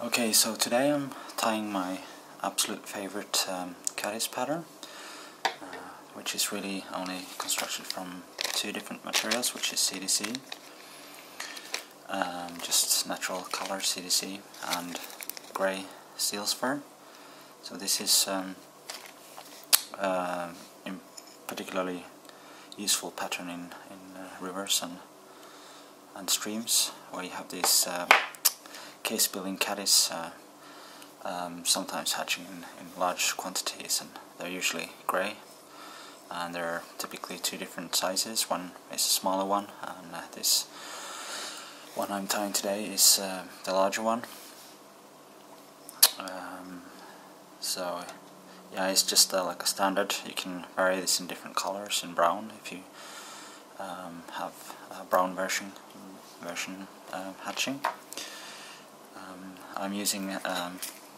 Okay, so today I'm tying my absolute favorite caddis pattern, which is really only constructed from two different materials, which is CDC, just natural color CDC, and grey seal's fur. So this is particularly useful pattern in rivers and streams, where you have these case-building caddis sometimes hatching in large quantities, and they're usually grey, and there are typically two different sizes. One is a smaller one, and this one I'm tying today is the larger one. So yeah, it's just like a standard. You can vary this in different colors, in brown if you have a brown version hatching. I'm using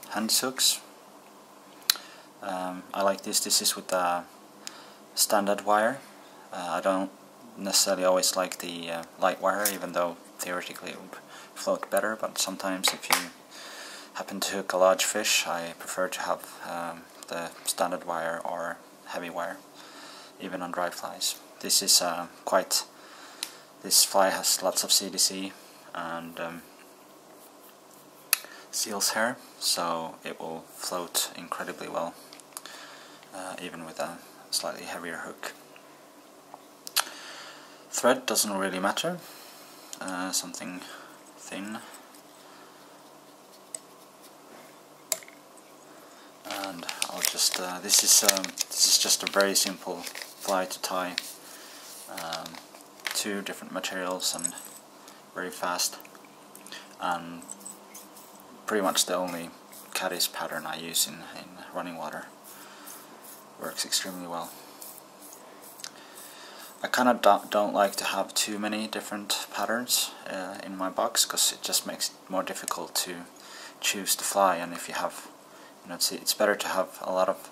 hand hooks. I like this. This is with a standard wire. I don't necessarily always like the light wire, even though theoretically it would float better, but sometimes if you happen to hook a large fish, I prefer to have the standard wire or heavy wire, even on dry flies. This is this fly has lots of CDC and seal's hair, so it will float incredibly well, even with a slightly heavier hook. Thread doesn't really matter, something thin. And I'll just this is just a very simple fly to tie, two different materials and very fast, and pretty much the only caddis pattern I use in running water. Works extremely well. I kind of don't like to have too many different patterns in my box, because it just makes it more difficult to choose the fly. And if you have, it's better to have a lot of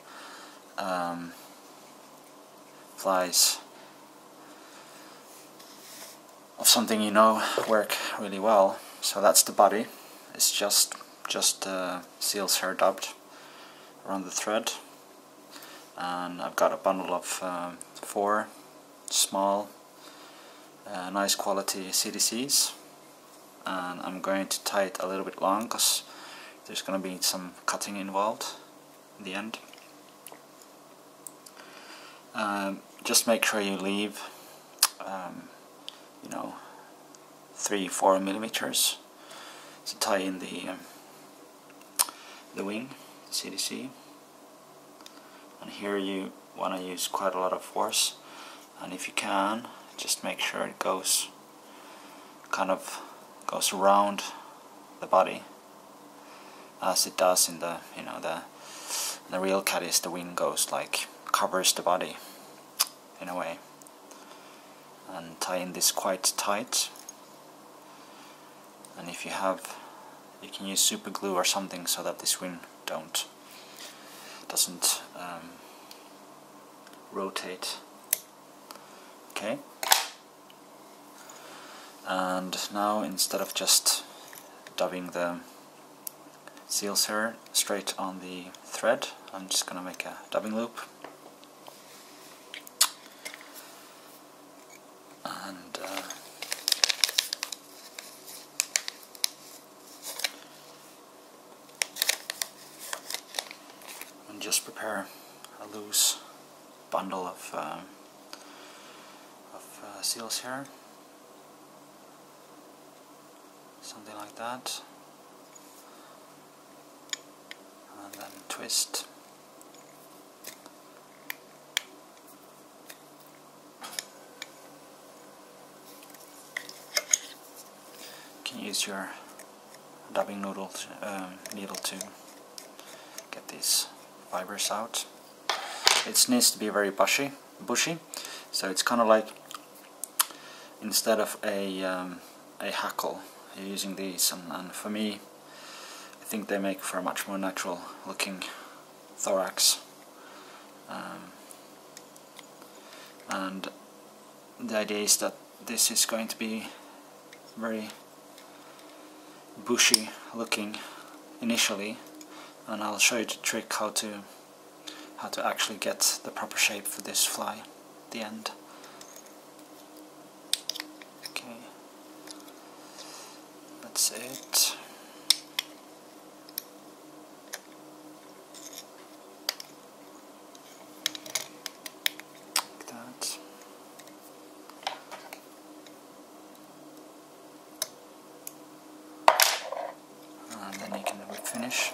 flies of something work really well. So that's the body. It's just seal's hair dubbed around the thread, and I've got a bundle of 4 small nice quality CDCs, and I'm going to tie it a little bit long because there's going to be some cutting involved in the end. Just make sure you leave 3-4 millimeters to tie in the wing, the CDC. And here you want to use quite a lot of force, and if you can, just make sure it goes around the body, as it does in the the real caddis. The wing goes covers the body in a way, and tie in this quite tight. And if you can use super glue or something so that this wing doesn't rotate. Okay. And now, instead of just dubbing the seal's hair straight on the thread, I'm just gonna make a dubbing loop. And just prepare a loose bundle of seal's hair, something like that, and then twist. You can use your dubbing needle to get these fibers out. It needs to be very bushy, so it's kind of like, instead of a hackle, you're using these, and for me, I think they make for a much more natural looking thorax. And the idea is that this is going to be very bushy looking initially, and I'll show you the trick how to actually get the proper shape for this fly at the end. Okay, that's it. Like that. And then you can whip finish.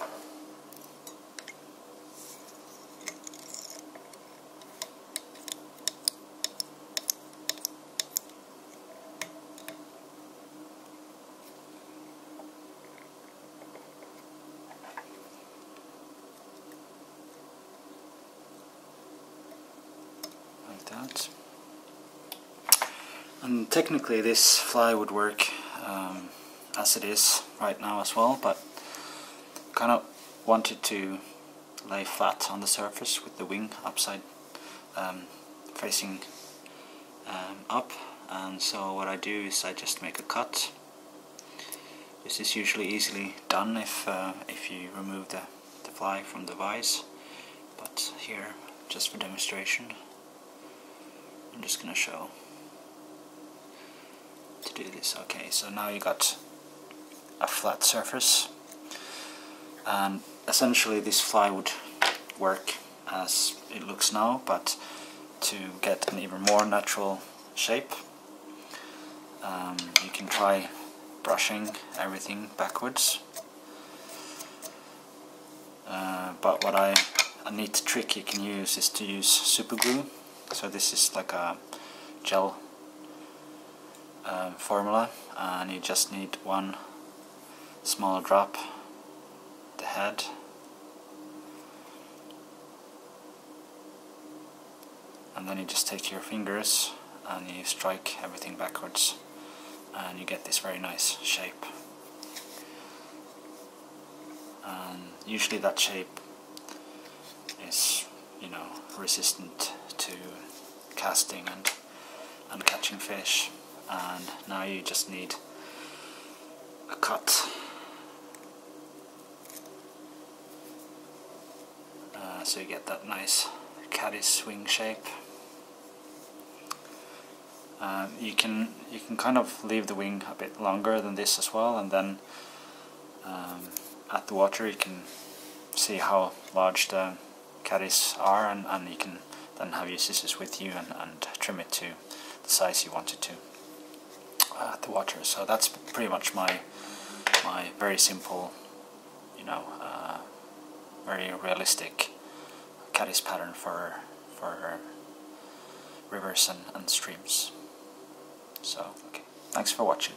Like that. And technically this fly would work as it is right now as well, but kind of wanted to lay flat on the surface with the wing upside facing up, and so what I do is I just make a cut. This is usually easily done if you remove the fly from the vise, but here, just for demonstration, I'm just going to show to do this. Okay, so now you got a flat surface, and essentially this fly would work as it looks now, but to get an even more natural shape, you can try brushing everything backwards. But what a neat trick you can use is to use super glue. So this is like a gel formula, and you just need one small drop at the head, and then you just take your fingers and you strike everything backwards, and you get this very nice shape. And usually that shape is, you know, resistant to casting and catching fish. And now you just need a cut, so you get that nice caddis wing shape. You can kind of leave the wing a bit longer than this as well, and then at the water you can see how large the caddis are, and you can then have your scissors with you and trim it to the size you want it to at the water. So that's pretty much my very simple, you know, very realistic caddis pattern for rivers and streams. So, okay, thanks for watching.